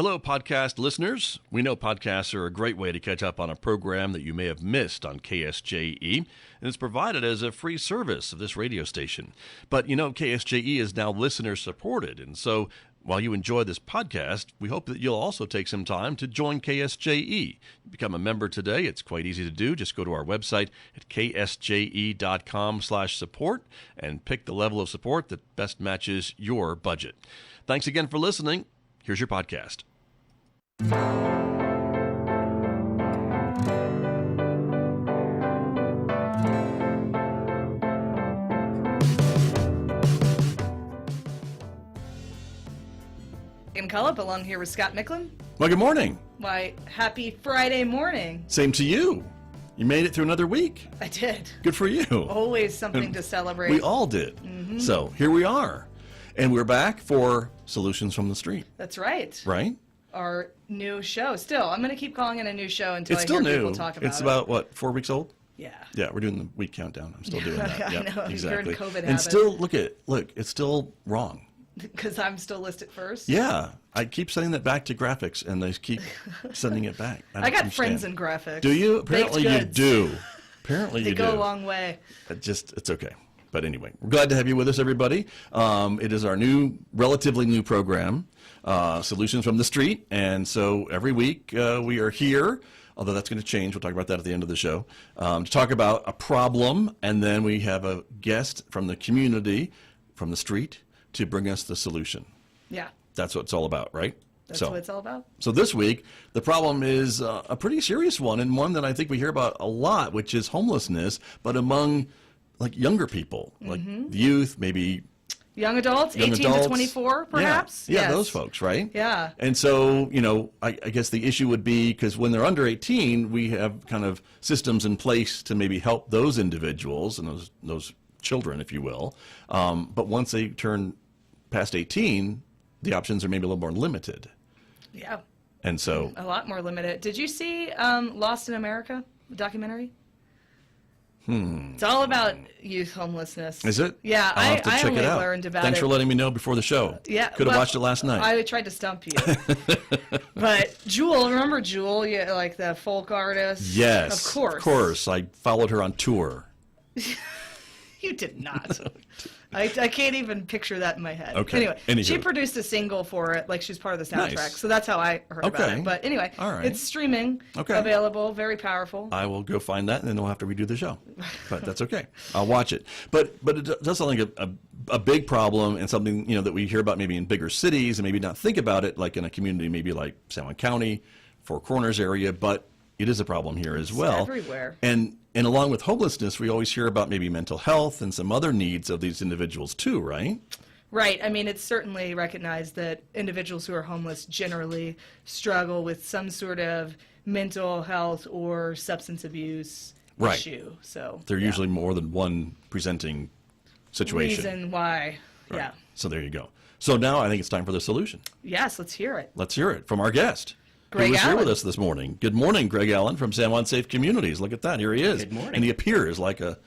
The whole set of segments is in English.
Hello, podcast listeners. We know podcasts are a great way to catch up on a program that you may have missed on KSJE, and it's provided as a free service of this radio station. But you know, KSJE is now listener-supported, and so while you enjoy this podcast, we hope that you'll also take some time to join KSJE. Become a member today. It's quite easy to do. Just go to our website at ksje.com/support and pick the level of support that best matches your budget. Thanks again for listening. Here's your podcast. And Cullip along here with Scott Michlin. Well, good morning. Why, happy Friday morning. Same to you. You made it through another week. I did. Good for you. Always something to celebrate. We all did. Mm-hmm. So here we are. And we're back for Solutions from the Street. That's right. Right? Our new show. Still, I'm going to keep calling it a new show until It's I still hear new. people talk about it. It's about, what, 4 weeks old? Yeah. Yeah, we're doing the week countdown. I'm still doing that. I know. Exactly. You're in COVID and habit. still, look, it's still wrong. Because I'm still listed first? Yeah. I keep sending that back to graphics, and they keep sending it back. I got friends in graphics. Do you? Apparently you do. Apparently you do. They go a long way. It's okay. But anyway, we're glad to have you with us, everybody. It is our relatively new program, Solutions from the Street. And so every week we are here, although that's going to change. We'll talk about that at the end of the show, to talk about a problem. And then we have a guest from the community, from the street, to bring us the solution. Yeah. That's what it's all about, right? That's what it's all about. So this week, the problem is a pretty serious one, and one that I think we hear about a lot, which is homelessness, but among like younger people, like youth, maybe young adults, 18 to 24, perhaps? Yeah, yes. Those folks, right? Yeah. And so, you know, I guess the issue would be, because when they're under 18, we have kind of systems in place to maybe help those individuals and those children, if you will. But once they turn past 18, the options are maybe a little more limited. Yeah. And so a lot more limited. Did you see Lost in America, the documentary? It's all about youth homelessness. Is it? Yeah, I'll have to check only it out. learned about Thanks it. for letting me know before the show. Yeah, could have watched it last night. I tried to stump you. But Jewel, remember Jewel? Yeah, like the folk artist. Yes, of course. Of course, I followed her on tour. You did not. I can't even picture that in my head. Okay. Anyway, Anywho. she produced a single for it, like she's part of the soundtrack. Nice. So that's how I heard about it. But anyway, All right. it's streaming, available, very powerful. I will go find that, and then we'll have to redo the show. But that's okay. I'll watch it. But it does sound like a big problem, and something, you know, that we hear about maybe in bigger cities, and maybe not think about it like in a community maybe like San Juan County, Four Corners area, but it is a problem here as well. Everywhere. And along with homelessness, we always hear about maybe mental health and some other needs of these individuals too, right? Right. I mean, it's certainly recognized that individuals who are homeless generally struggle with some sort of mental health or substance abuse issue. So they're usually more than one presenting situation. Reason why. Right. Yeah. So there you go. So now I think it's time for the solution. Yes, let's hear it. Let's hear it from our guest. Greg Who was Allen. here with us this morning. Good morning, Greg Allen from San Juan Safe Communities. Look at that. Here he is. Good morning. And he appears like a...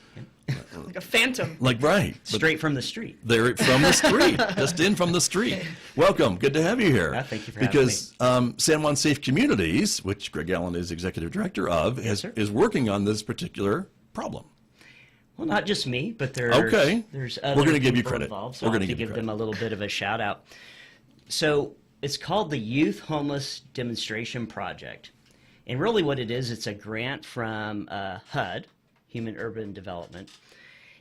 Like a phantom. Like, right. Straight from the street. They're from the street. Just in from the street. Welcome. Good to have you here. Thank you for having me. San Juan Safe Communities, which Greg Allen is executive director of, is working on this particular problem. Well, not just me, but there's other We're gonna give you people credit. involved, so We're I'll gonna have to give you give them a little bit of a shout out. So it's called the Youth Homeless Demonstration Project. And really what it is, it's a grant from HUD, Human Urban Development.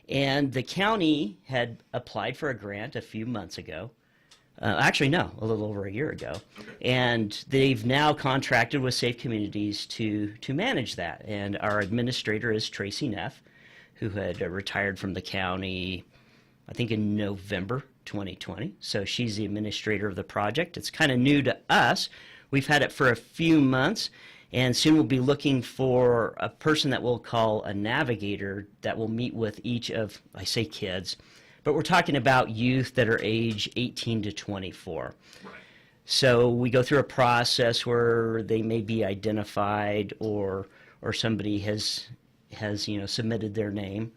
And the county had applied for a grant a few months ago. Actually, no, a little over a year ago. And they've now contracted with Safe Communities to manage that. And our administrator is Tracy Neff, who had retired from the county, I think in November 2020. So she's the administrator of the project. It's kind of new to us. We've had it for a few months, and soon we'll be looking for a person that we'll call a navigator that will meet with each of, I say kids, but we're talking about youth that are age 18 to 24. Right. So we go through a process where they may be identified or somebody has submitted their name,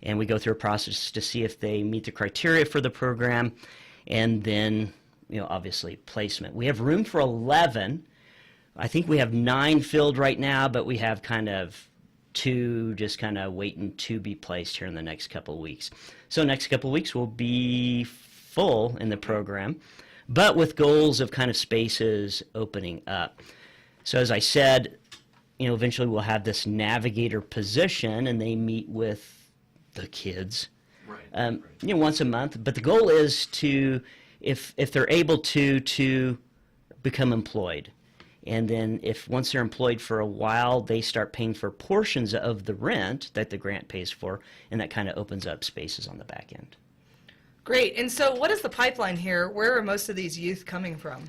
and we go through a process to see if they meet the criteria for the program, and then obviously placement. We have room for 11. I think we have 9 filled right now, but we have kind of 2 just kind of waiting to be placed here in the next couple of weeks. So next couple of weeks we'll be full in the program, but with goals of kind of spaces opening up. So as I said, eventually we'll have this navigator position, and they meet with the kids, once a month. But the goal is to, if they're able to become employed. And then once they're employed for a while, they start paying for portions of the rent that the grant pays for, and that kind of opens up spaces on the back end. Great. And so what is the pipeline here? Where are most of these youth coming from?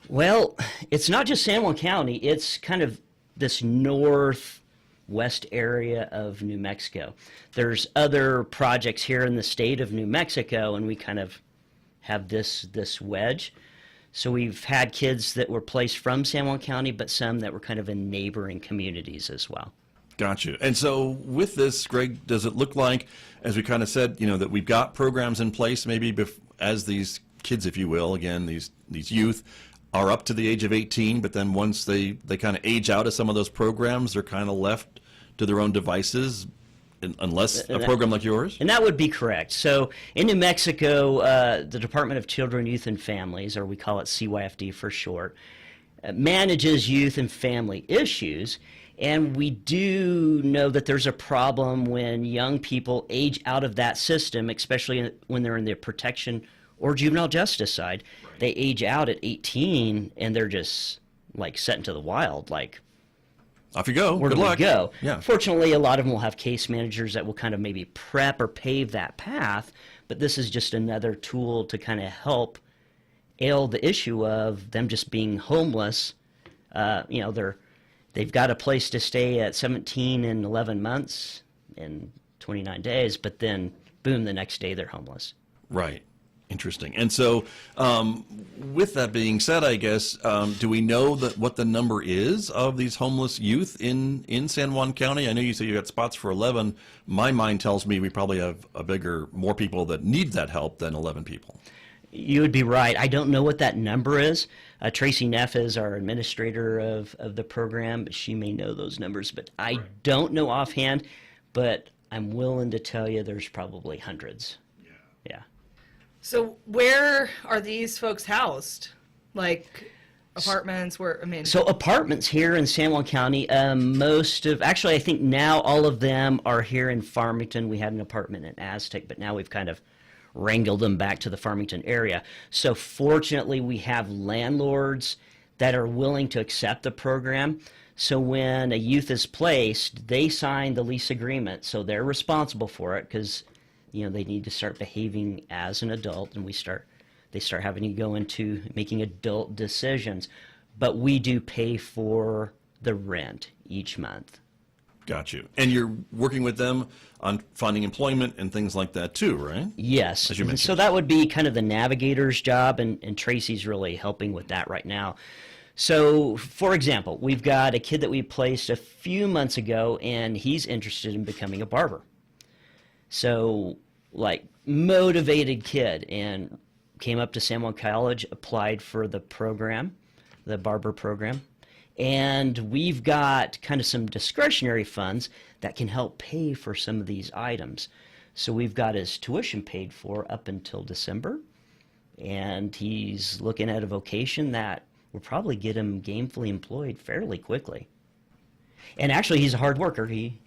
Well, it's not just San Juan County. It's kind of this northwest area of New Mexico. There's other projects here in the state of New Mexico, and we kind of have this wedge. So we've had kids that were placed from San Juan County, but some that were kind of in neighboring communities as well. Gotcha. And so with this, Greg, does it look like, as we kind of said, that we've got programs in place maybe as these kids, if you will, again, these youth are up to the age of 18, but then once they kind of age out of some of those programs, they're kind of left to their own devices, unless a program like yours? And that would be correct. So in New Mexico, the Department of Children, Youth, and Families, or we call it CYFD for short, manages youth and family issues. And we do know that there's a problem when young people age out of that system, especially when they're in the protection or juvenile justice side. Right. They age out at 18 and they're just like set into the wild, like, off you go. Where Good do luck. we go? Yeah. Fortunately, a lot of them will have case managers that will kind of maybe prep or pave that path, but this is just another tool to kind of help ail the issue of them just being homeless. They've got a place to stay at 17 and 11 months and 29 days, but then boom, the next day they're homeless. Right. Interesting. And so, with that being said, I guess, do we know what the number is of these homeless youth in San Juan County? I know you say you got spots for 11. My mind tells me we probably have more people that need that help than 11 people. You would be right. I don't know what that number is. Tracy Neff is our administrator of the program. She may know those numbers, but I don't know offhand. But I'm willing to tell you there's probably hundreds. Yeah. So where are these folks housed? Like apartments? So apartments here in San Juan County, I think now all of them are here in Farmington. We had an apartment in Aztec, but now we've kind of wrangled them back to the Farmington area. So fortunately, we have landlords that are willing to accept the program. So when a youth is placed, they sign the lease agreement. So they're responsible for it because they need to start behaving as an adult, and they start having to go into making adult decisions. But we do pay for the rent each month. Got you. And you're working with them on finding employment and things like that too, right? Yes. As you mentioned. So that would be kind of the navigator's job, and Tracy's really helping with that right now. So, for example, we've got a kid that we placed a few months ago, and he's interested in becoming a barber. So, motivated kid, and came up to San Juan College, applied for the program, the barber program, and we've got kind of some discretionary funds that can help pay for some of these items. So we've got his tuition paid for up until December, and he's looking at a vocation that will probably get him gainfully employed fairly quickly. And actually, he's a hard worker. He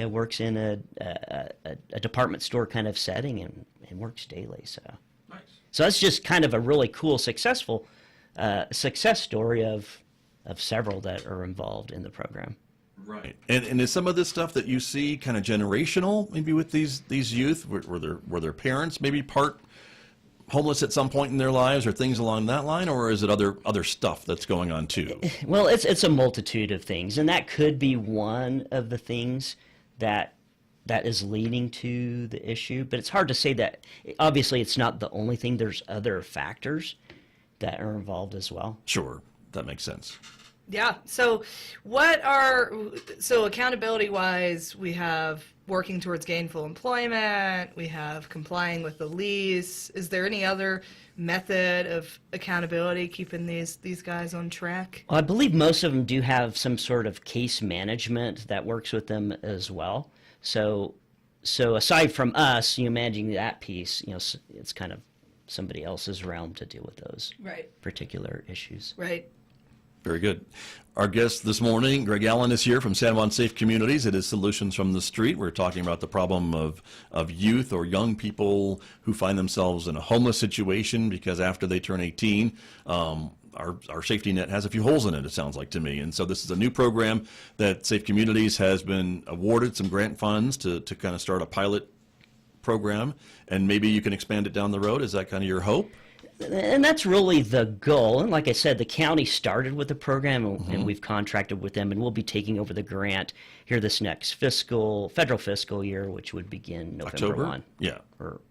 works in a department store kind of setting and works daily. So, nice. So that's just kind of a really cool, success story of several that are involved in the program. Right. And is some of this stuff that you see kind of generational, maybe with these youth, were their parents maybe part homeless at some point in their lives, or things along that line, or is it other stuff that's going on too? Well, it's a multitude of things, and that could be one of the things that is leading to the issue. But it's hard to say that. Obviously, it's not the only thing. There's other factors that are involved as well. Sure, that makes sense. Yeah. So accountability wise, we have working towards gainful employment, we have complying with the lease. Is there any other method of accountability keeping these guys on track? Well, I believe most of them do have some sort of case management that works with them as well. So aside from us, managing that piece, it's kind of somebody else's realm to deal with those particular issues. Right. Very good. Our guest this morning, Greg Allen, is here from San Juan Safe Communities. It is Solutions from the Street. We're talking about the problem of youth or young people who find themselves in a homeless situation because after they turn 18, our safety net has a few holes in it, it sounds like to me. And so this is a new program that Safe Communities has been awarded some grant funds to kind of start a pilot program, and maybe you can expand it down the road. Is that kind of your hope? And that's really the goal. And like I said, the county started with the program, and we've contracted with them, and we'll be taking over the grant here this next federal fiscal year, which would begin November October? 1. Yeah.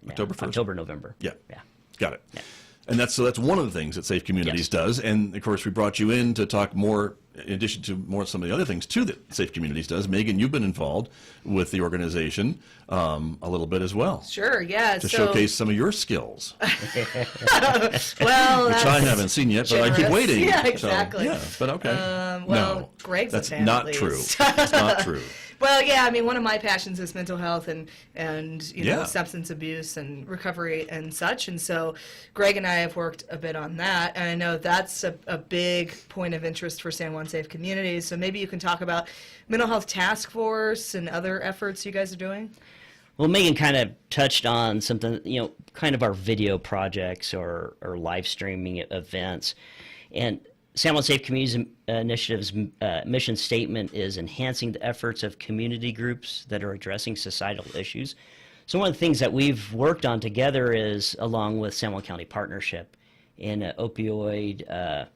October 1st? October, November. Yeah. Yeah. Got it. Yeah. And that's one of the things that Safe Communities does. And of course, we brought you in to talk more, in addition to more some of the other things too that Safe Communities does. Megan, you've been involved with the organization a little bit as well. Sure, yeah. To showcase some of your skills. Well, which I haven't seen yet, but I keep waiting. Yeah, exactly. So, yeah, but okay. Well, Greg's that's a fan, not at true. least. That's not true. Well, yeah, I mean, one of my passions is mental health and Yeah. substance abuse and recovery and such. And so Greg and I have worked a bit on that. And I know that's a big point of interest for San Juan Safe Communities. So maybe you can talk about mental health task force and other efforts you guys are doing. Well, Megan kind of touched on something, kind of our video projects or live streaming events. And San Juan Safe Communities Initiative's mission statement is enhancing the efforts of community groups that are addressing societal issues. So one of the things that we've worked on together is, along with San Juan County Partnership, in an opioid,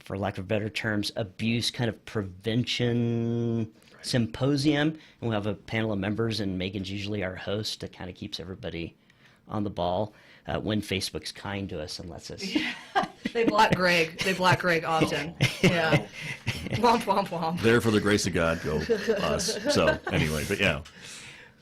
for lack of better terms, abuse kind of prevention symposium. And we'll have a panel of members, and Megan's usually our host that kind of keeps everybody on the ball when Facebook's kind to us and lets us. They block Greg. They block Greg often. Yeah. Womp, womp, womp. There for the grace of God, go us. So anyway, but yeah.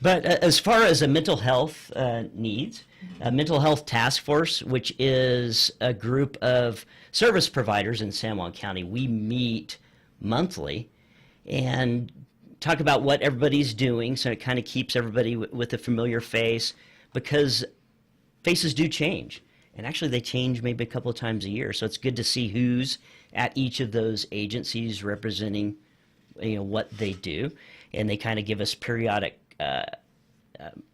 But as far as a mental health needs, a mental health task force, which is a group of service providers in San Juan County, we meet monthly and talk about what everybody's doing, so it kind of keeps everybody with a familiar face, because faces do change. And actually, they change maybe a couple of times a year. So it's good to see who's at each of those agencies representing, what they do. And they kind of give us periodic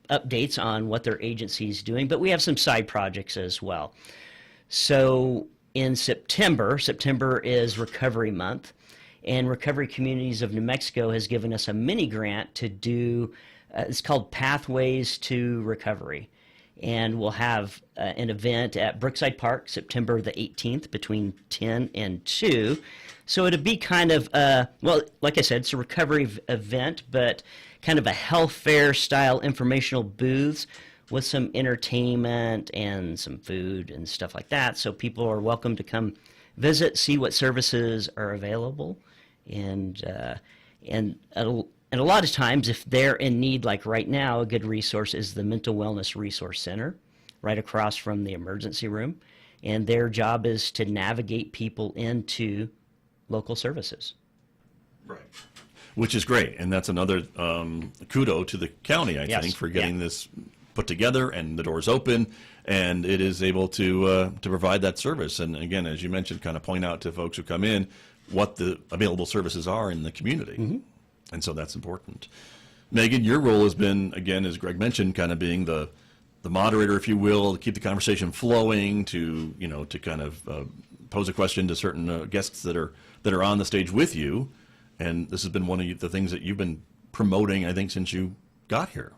updates on what their agency's doing. But we have some side projects as well. So in September is Recovery Month. And Recovery Communities of New Mexico has given us a mini grant to do, it's called Pathways to Recovery. And we'll have an event at Brookside Park, September the 18th, between 10 and 2. So it'll be kind of, like I said, it's a recovery event, but kind of a health fair style informational booths with some entertainment and some food and stuff like that. So people are welcome to come visit, see what services are available, and a lot of times, if they're in need, like right now, a good resource is the Mental Wellness Resource Center, right across from the emergency room. And their job is to navigate people into local services. Right. Which is great. And that's another kudo to the county, I think, for getting this put together and the doors open. And it is able to provide that service. And again, as you mentioned, kind of point out to folks who come in what the available services are in the community. Mm-hmm. And so that's important. Megan, your role has been, again, as Greg mentioned, kind of being the moderator, if you will, to keep the conversation flowing, to kind of pose a question to certain guests that are on the stage with you. And this has been one of the things that you've been promoting, I think, since you got here.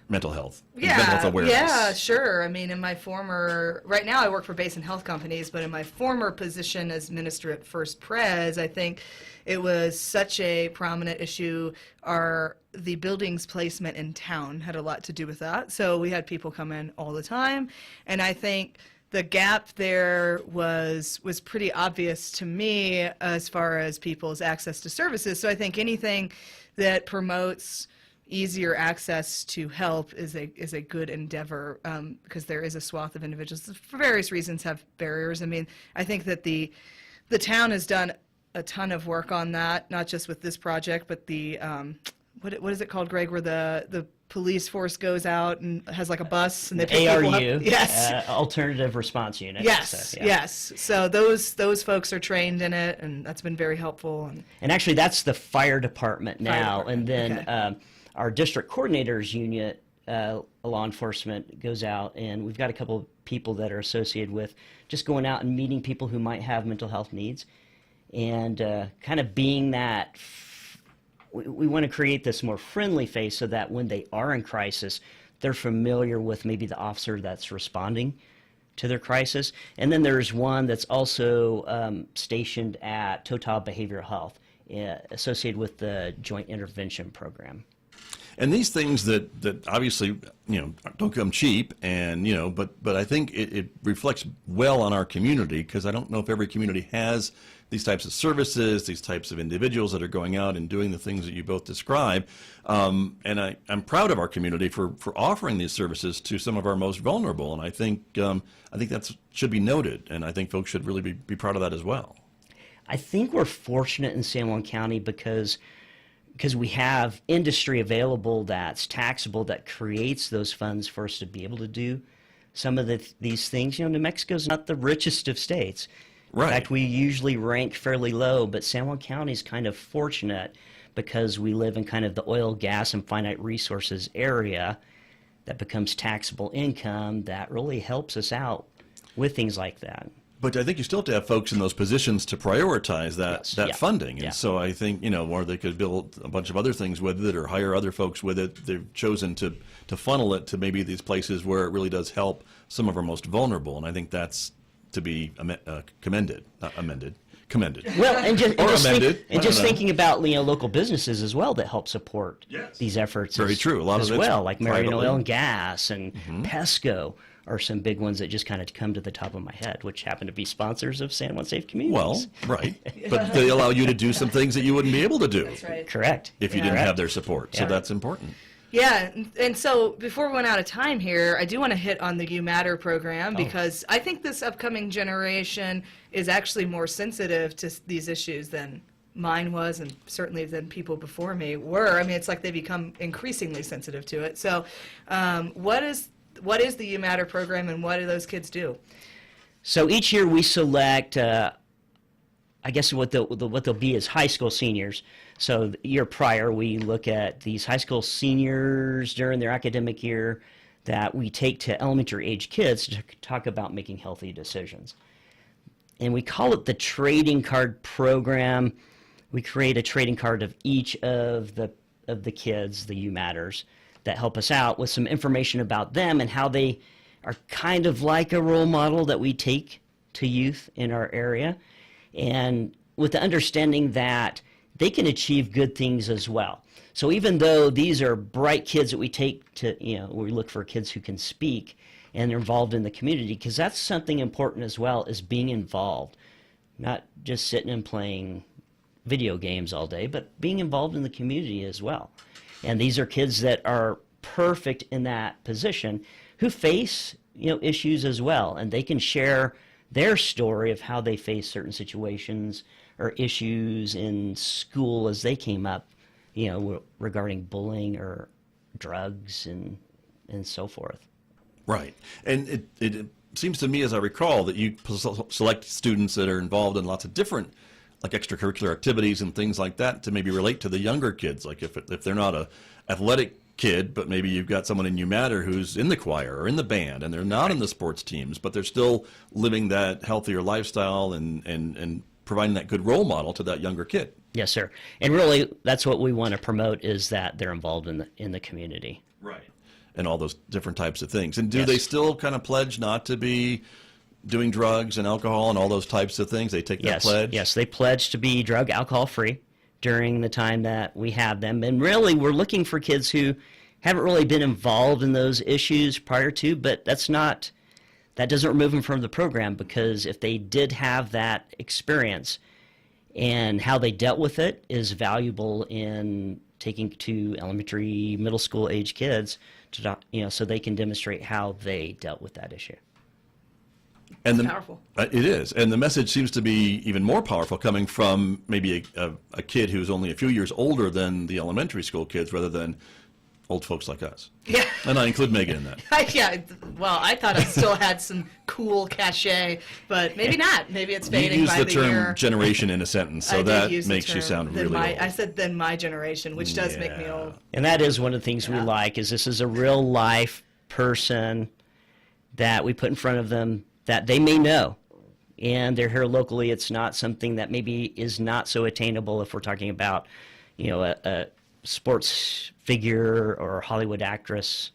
Mental health. Mental health awareness. Yeah, sure. I mean, right now I work for Basin Health Companies, but in my former position as minister at First Pres, I think it was such a prominent issue. The building's placement in town had a lot to do with that. So we had people come in all the time, and I think the gap there was pretty obvious to me as far as people's access to services. So I think anything that promotes easier access to help is a good endeavor, because there is a swath of individuals that for various reasons have barriers. I mean, I think that the town has done a ton of work on that, not just with this project, but the what is it called, Greg, where the police force goes out and has like a bus and they pick people up? ARU, Yes. Alternative Response Unit. Yes, So, yeah. yes. So those folks are trained in it, and that's been very helpful. And actually, that's the fire department now. department, And then okay. Our district coordinators unit, law enforcement, goes out, and we've got a couple of people that are associated with just going out and meeting people who might have mental health needs, and kind of being that. We want to create this more friendly face so that when they are in crisis, they're familiar with maybe the officer that's responding to their crisis. And then there's one that's also stationed at Total Behavioral Health, associated with the Joint Intervention Program. And these things that obviously, don't come cheap, and, but I think it reflects well on our community, because I don't know if every community has these types of services, these types of individuals that are going out and doing the things that you both describe. And I'm proud of our community for offering these services to some of our most vulnerable. And I think that should be noted. And I think folks should really be proud of that as well. I think we're fortunate in San Juan County because we have industry available that's taxable, that creates those funds for us to be able to do some of these things. New Mexico's not the richest of states. Right. In fact, we usually rank fairly low, but San Juan County is kind of fortunate because we live in kind of the oil, gas, and finite resources area that becomes taxable income that really helps us out with things like that. But I think you still have to have folks in those positions to prioritize that Yes. Yeah. funding. And Yeah. so I think, or they could build a bunch of other things with it or hire other folks with it. They've chosen to funnel it to maybe these places where it really does help some of our most vulnerable. And I think that's to be commended, not amended, commended. Well, and just know. thinking about local businesses as well that help support Yes. these efforts. Very true. A lot as of it's well, like Marion privately. Oil and Gas and Pesco are some big ones that just kind of come to the top of my head, which happen to be sponsors of San Juan Safe Communities. Well, right. But they allow you to do some things that you wouldn't be able to do That's right. Correct. if you didn't have their support. So Yeah. that's important. Yeah, and so before we run out of time here, I do want to hit on the You Matter program, because I think this upcoming generation is actually more sensitive to these issues than mine was, and certainly than people before me were. I mean, it's like they become increasingly sensitive to it. So what is the You Matter program, and what do those kids do? So each year we select, I guess what they'll be is high school seniors. So the year prior, we look at these high school seniors during their academic year that we take to elementary age kids to talk about making healthy decisions. And we call it the trading card program. We create a trading card of each of the kids, the You Matters, that help us out with some information about them and how they are kind of like a role model that we take to youth in our area, and with the understanding that they can achieve good things as well. So even though these are bright kids that we take to, we look for kids who can speak and they're involved in the community, because that's something important as well, is being involved, not just sitting and playing video games all day, but being involved in the community as well. And these are kids that are perfect in that position, who face issues as well, and they can share their story of how they face certain situations or issues in school as they came up, regarding bullying or drugs and so forth. Right. And it seems to me, as I recall, that you select students that are involved in lots of different, like extracurricular activities and things like that, to maybe relate to the younger kids. Like if they're not a athletic kid, but maybe you've got someone in You Matter who's in the choir or in the band, and they're not in the sports teams, but they're still living that healthier lifestyle and providing that good role model to that younger kid. Yes, sir. And really, that's what we want to promote, is that they're involved in the community. Right. And all those different types of things. And do Yes. they still kind of pledge not to be doing drugs and alcohol and all those types of things? They take that pledge? Yes, they pledge to be drug, alcohol free during the time that we have them. And really, we're looking for kids who haven't really been involved in those issues prior to, but that's not that doesn't remove them from the program, because if they did have that experience and how they dealt with it is valuable in taking to elementary, middle school age kids to, so they can demonstrate how they dealt with that issue. And Powerful. It is. And the message seems to be even more powerful coming from maybe a kid who's only a few years older than the elementary school kids rather than old folks like us. Yeah. And I include Megan in that. Yeah, well, I thought I still had some cool cachet, but maybe not. Maybe it's You fading use by the the term year. generation in a sentence, so I did that use the makes you term, sound then really old. I said then my generation, which does make me Yeah. old. And that is one of the things we like, is this is a real life person that we put in front of them that they may know. And they're here locally. It's not something that maybe is not so attainable if we're talking about, a sports figure or Hollywood actress.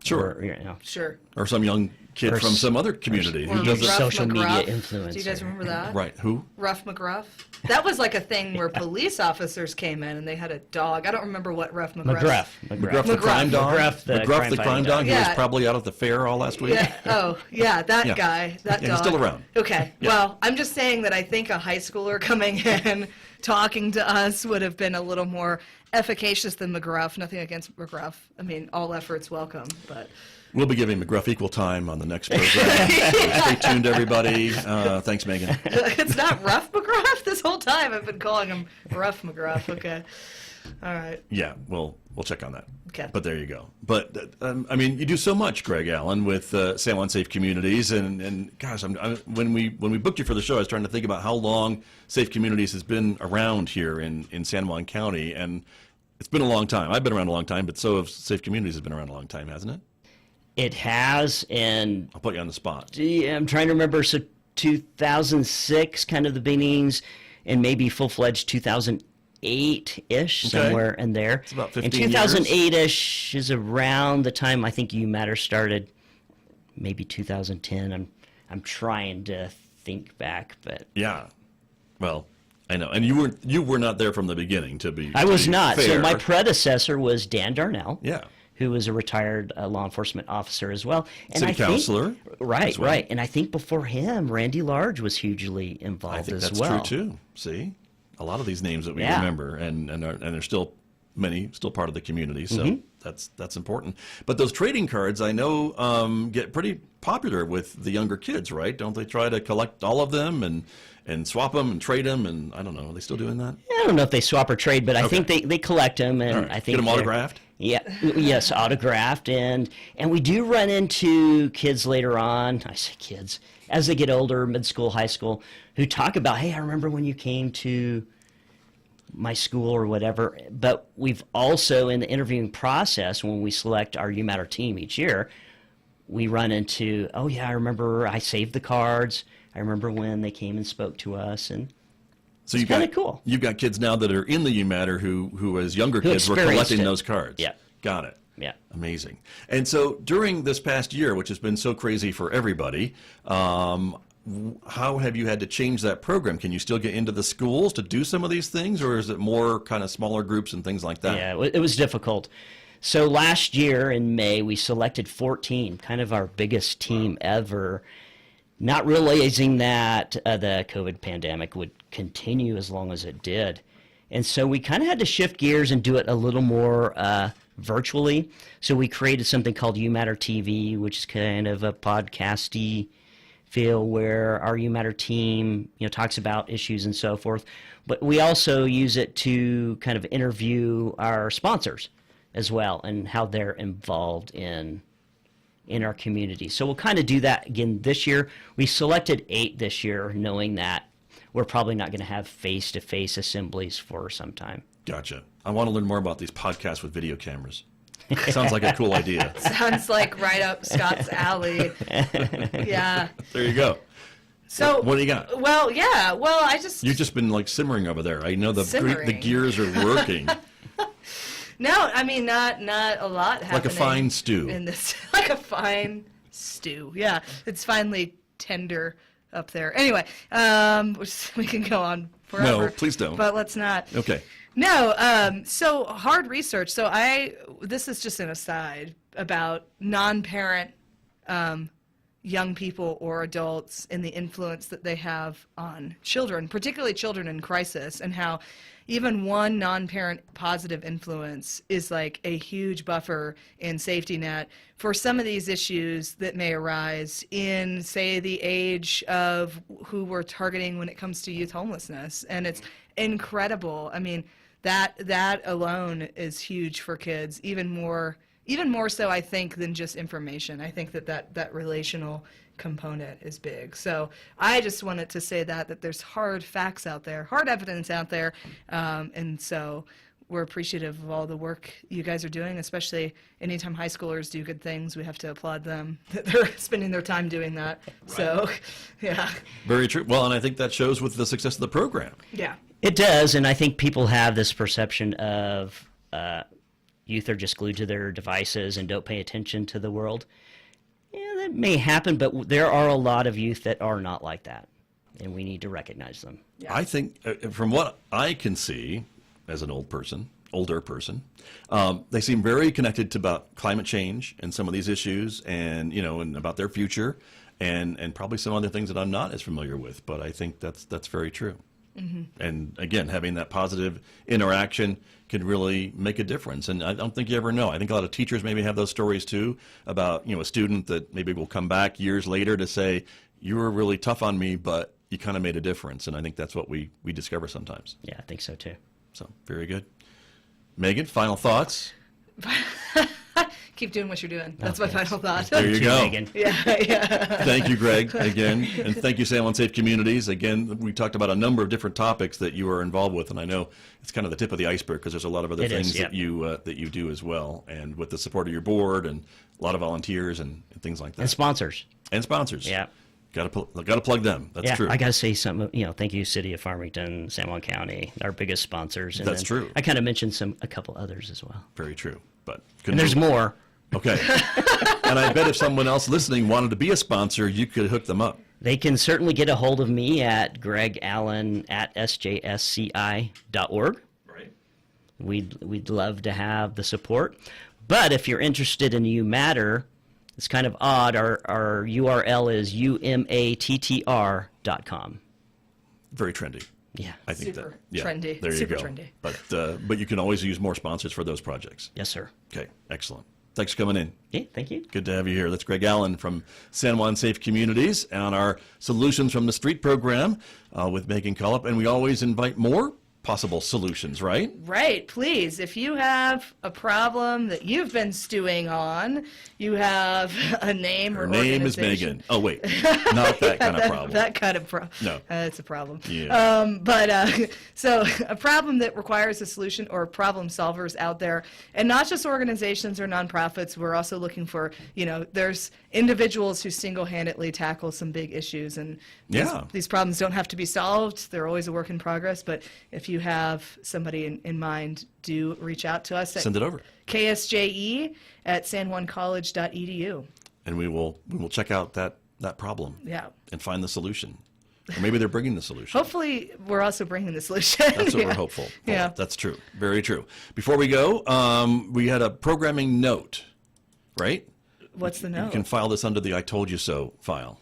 Sure. Or, Sure. Or some young kid Or from s- some other community Or who doesn't. Ruff social media McGruff. influencer. Do you guys remember that? Right. Who? Ruff McGruff. That was like a thing where police officers came in and they had a dog. I don't remember what Ruff McGruff. McGruff the crime dog? McGruff the crime the crime fighting dog dog. who was Yeah. probably out at the fair all last week? Yeah. Oh, yeah. That Yeah. guy. That Yeah, dog. he's still around. Okay. Yeah. Well, I'm just saying that I think a high schooler coming in talking to us would have been a little more efficacious than McGruff. Nothing against McGruff. I mean, all efforts welcome, but. We'll be giving McGruff equal time on the next program. So stay tuned, everybody. Thanks, Megan. It's not Ruff McGruff this whole time. I've been calling him Ruff McGruff. Okay. All right. Yeah, we'll check on that. Okay. But there you go. But I mean, you do so much, Greg Allen, with San Juan Safe Communities, and gosh, when we booked you for the show, I was trying to think about how long Safe Communities has been around here in San Juan County, and it's been a long time. I've been around a long time, but so have Safe Communities has been around a long time, hasn't it? It has, and I'll put you on the spot. I'm trying to remember. So 2006, kind of the beginnings, and maybe full-fledged 2008-ish, somewhere in there. It's about 15 and years. 2008-ish is around the time I think You Matter started. Maybe 2010. I'm trying to think back, but Yeah. Well, I know, and you were not there from the beginning. To be I was not. fair. So my predecessor was Dan Darnell. Yeah. Who was a retired law enforcement officer as well. And City I think- councilor Right, as well. right. And I think before him, Randy Large was hugely involved I think as that's well. true too. See, a lot of these names that we Yeah. remember, and there's still many still part of the community. So Mm-hmm. that's important. But those trading cards, I know, get pretty popular with the younger kids, right? Don't they try to collect all of them and swap them and trade them? And I don't know, are they still doing that? I don't know if they swap or trade, but I think they collect them, and All right. I think Get them they're- autographed. Yeah, yes, autographed, and we do run into kids later on. I say kids as they get older, mid school, high school, who talk about, hey, I remember when you came to my school or whatever. But we've also, in the interviewing process, when we select our You Matter team each year, we run into, oh yeah, I remember I saved the cards. I remember when they came and spoke to us, and So It's kinda cool. You've got kids now that are in the You Matter who as younger kids were experienced collecting it. those cards. Yeah. Got it. yeah. Amazing. And so during this past year, which has been so crazy for everybody, how have you had to change that program? Can you still get into the schools to do some of these things, or is it more kind of smaller groups and things like that? Yeah, it was difficult. So last year in May, we selected 14, kind of our biggest team ever, not realizing that the COVID pandemic would continue as long as it did. And so we kind of had to shift gears and do it a little more virtually. So we created something called You Matter TV, which is kind of a podcasty feel where our You Matter team, talks about issues and so forth. But we also use it to kind of interview our sponsors as well and how they're involved in our community. So we'll kind of do that again this year. We selected 8 this year, knowing that we're probably not going to have face-to-face assemblies for some time. Gotcha. I want to learn more about these podcasts with video cameras. Sounds like a cool idea. Sounds like right up Scott's alley. Yeah. There you go. So What do you got? Well, yeah. Well, I just You've just been like simmering over there. I know the Simmering. gears are working. no. I mean, not a lot happening. Like a fine stew. In this, like a fine stew. Yeah, it's finally tender up there. Anyway, we can go on forever. No, please don't. But let's not. Okay. No, so hard research. So this is just an aside about non-parent young people or adults and the influence that they have on children, particularly children in crisis, and how even one non-parent positive influence is like a huge buffer and safety net for some of these issues that may arise in, say, the age of who we're targeting when it comes to youth homelessness. And it's incredible. I mean, that alone is huge for kids, even more so, I think, than just information. I think that relational component is big. So I just wanted to say that there's hard facts out there, hard evidence out there, and so we're appreciative of all the work you guys are doing, especially anytime high schoolers do good things, we have to applaud them that they're spending their time doing that. Right. So, yeah. Very true. Well, and I think that shows with the success of the program. Yeah. It does, and I think people have this perception of youth are just glued to their devices and don't pay attention to the world. Yeah, that may happen, but there are a lot of youth that are not like that, and we need to recognize them. Yeah. I think, from what I can see as an older person, they seem very connected to about climate change and some of these issues, and and about their future, and probably some other things that I'm not as familiar with. But I think that's very true. Mm-hmm. And again, having that positive interaction can really make a difference. And I don't think you ever know. I think a lot of teachers maybe have those stories too about, a student that maybe will come back years later to say, you were really tough on me, but you kind of made a difference. And I think that's what we discover sometimes. Yeah, I think so too. So, very good. Megan, final thoughts? Keep doing what you're doing. That's my final thought. There you go. Megan. Yeah. Thank you, Greg, again. And thank you, San Juan Safe Communities. Again, we talked about a number of different topics that you are involved with, and I know it's kind of the tip of the iceberg because there's a lot of other things that you do as well, and with the support of your board and a lot of volunteers and things like that. And sponsors. Yeah. Got to plug them. That's true. I got to say something. Thank you, City of Farmington, San Juan County, our biggest sponsors. And that's true. I kind of mentioned a couple others as well. Very true. But and there's more. Okay. And I bet if someone else listening wanted to be a sponsor, you could hook them up. They can certainly get a hold of me at gregallen@sjsci.org. Right. We'd love to have the support. But if you're interested in You Matter, it's kind of odd. Our URL is umattr.com. Very trendy. Yeah. I think Super that. trendy. There you Super go. trendy. But you can always use more sponsors for those projects. Yes, sir. Okay. Excellent. Thanks for coming in. Yeah, thank you. Good to have you here. That's Greg Allen from San Juan Safe Communities on our Solutions from the Street program with Megan Cullip. And we always invite more possible solutions, right? Right. Please, if you have a problem that you've been stewing on, you have a name or Her name is organization. Megan. Oh, wait. Not that kind of problem. That kind of problem. No. It's a problem. Yeah. So a problem that requires a solution or problem solvers out there, and not just organizations or nonprofits. We're also looking for, there's individuals who single-handedly tackle some big issues, and these problems don't have to be solved. They're always a work in progress, but if you have somebody in mind, do reach out to us at Send it over. ksje@sanjuancollege.edu. And we will check out that problem. Yeah. And find the solution. Or maybe they're bringing the solution. Hopefully, we're also bringing the solution. That's what we're hopeful for. Yeah. That's true. Very true. Before we go, we had a programming note, right? What's the note? You can file this under the I Told You So file.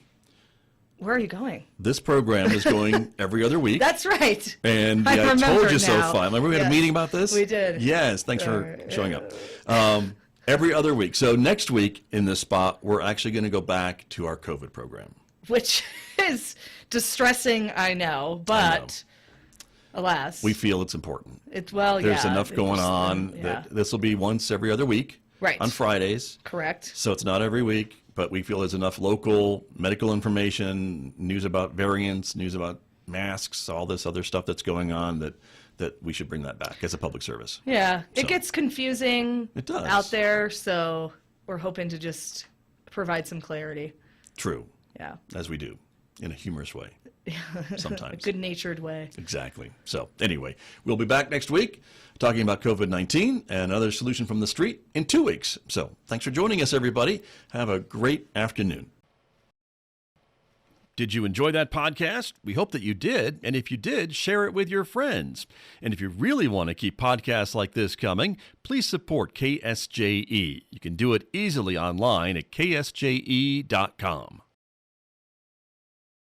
Where are you going? This program is going every other week. That's right. And the I I remember Told You So now. file. Remember we had a Yes. meeting about this? We did. Yes. Thanks for showing up. Every other week. So next week in this spot, we're actually going to go back to our COVID program. Which is distressing, I know, but alas. We feel it's important. There's There's enough going on. That this will be once every other week. Right. On Fridays. Correct. So it's not every week, but we feel there's enough local medical information, news about variants, news about masks, all this other stuff that's going on that we should bring that back as a public service. Yeah. So- It gets confusing It does. out there, so we're hoping to just provide some clarity. True. Yeah. As we do, in a humorous way. A Sometimes. good-natured way. Exactly. So anyway, we'll be back next week talking about COVID-19 and another solution from the street in 2 weeks. So thanks for joining us, everybody. Have a great afternoon. Did you enjoy that podcast? We hope that you did. And if you did, share it with your friends. And if you really want to keep podcasts like this coming, please support KSJE. You can do it easily online at ksje.com.